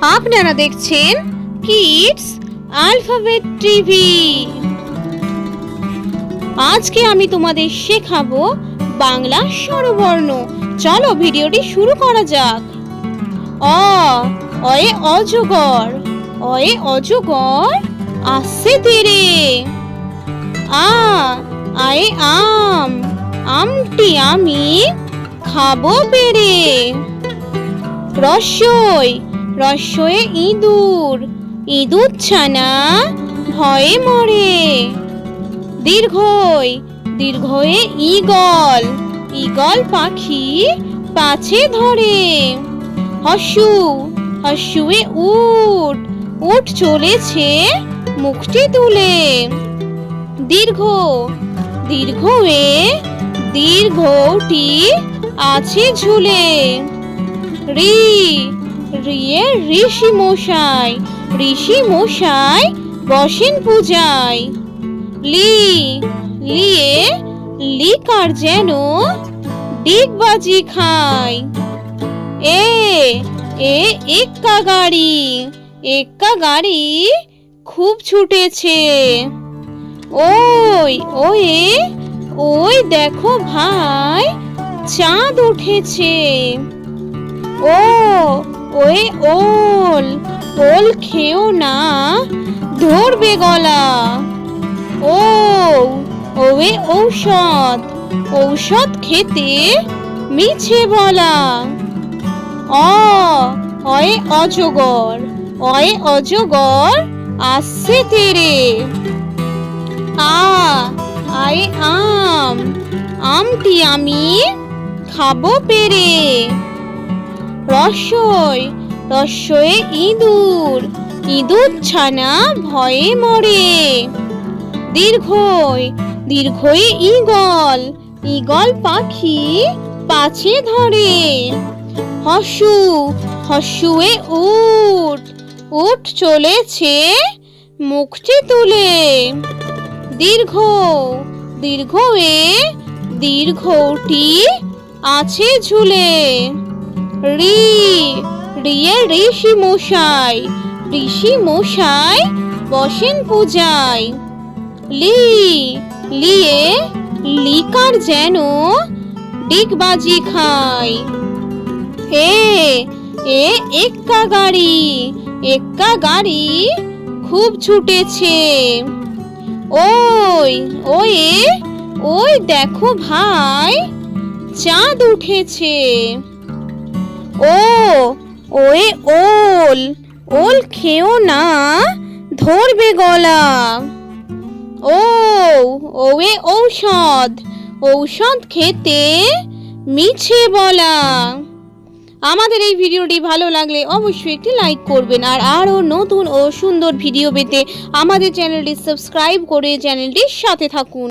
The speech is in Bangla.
আপনারা দেখছেন কিডস অ্যালফাবেট টিভি। আজকে আমি তোমাদের শেখাবো বাংলা স্বরবর্ণ। চলো ভিডিওটি শুরু করা যাক। অয়ে অজগর, অয়ে অজগর আসছে তেরে। আয়ে আম, আমটি আমি খাবো পেরে। রস্যই, রস্যয়ে ইঁদুর, ইঁদুর ছানা ভয়ে মরে। দীর্ঘই, দীর্ঘয়ে ঈগল, ঈগল পাখি পাছে ধরে। হস্যু, হস্যুয়ে উট, উট চলেছে মুখটি তুলে। দীর্ঘ, দীর্ঘয়ে দীর্ঘটি আছে ঝুলে। রি, রিয়ে ঋষি মশাই, ঋষি মশাই বসেন পূজায়। লি, লিয়ে লিকার যেন ডিগবাজি খায়। এ, এক্কা গাড়ি, এক্কা গাড়ি খুব ছুটেছে। ওই, ওয়ে ওই দেখো ভাই চাঁদ উঠেছে। ওয়ে ওল, ওল খেও না ধরবে গলা। ওয়ে ঔষধ, ঔষধ খেতে মিছে বলা। অয়ে অজগর, অয়ে অজগর আসছে তেরে। আয়ে আম, আমটি আমি খাবো পেরে। রস্যই, রস্যয়ে ইঁদুর, ইঁদুর ছানা ভয়ে মরে। দীর্ঘই, দীর্ঘয়ে ঈগল, ঈগল পাখি পাছে ধরে। হস্যু, হস্যুয়ে উট, উট চলেছে মুখটি তুলে। দীর্ঘ, দীর্ঘয়ে দীর্ঘটি আছে ঝুলে। রি, রিয়ে ঋষি মশাই, ঋষি মশাই বসেন পূজায়। লি, লিয়ে লিকার যেন ডিগবাজি খায়। এ এক্কা গাড়ি, এক্কা গাড়ি খুব ছুটেছে। ওয়ে ওই দেখো ভাই চাঁদ উঠেছে। ওয়ে ওল, ওল খেও না ধরবে গলা। ওয়ে ঔষধ, ঔষধ খেতে মিছে বলা। আমাদের এই ভিডিওটি ভালো লাগলে অবশ্যই একটি লাইক করবেন, আর আরও নতুন ও সুন্দর ভিডিও পেতে আমাদের চ্যানেলটি সাবস্ক্রাইব করে চ্যানেলটির সাথে থাকুন।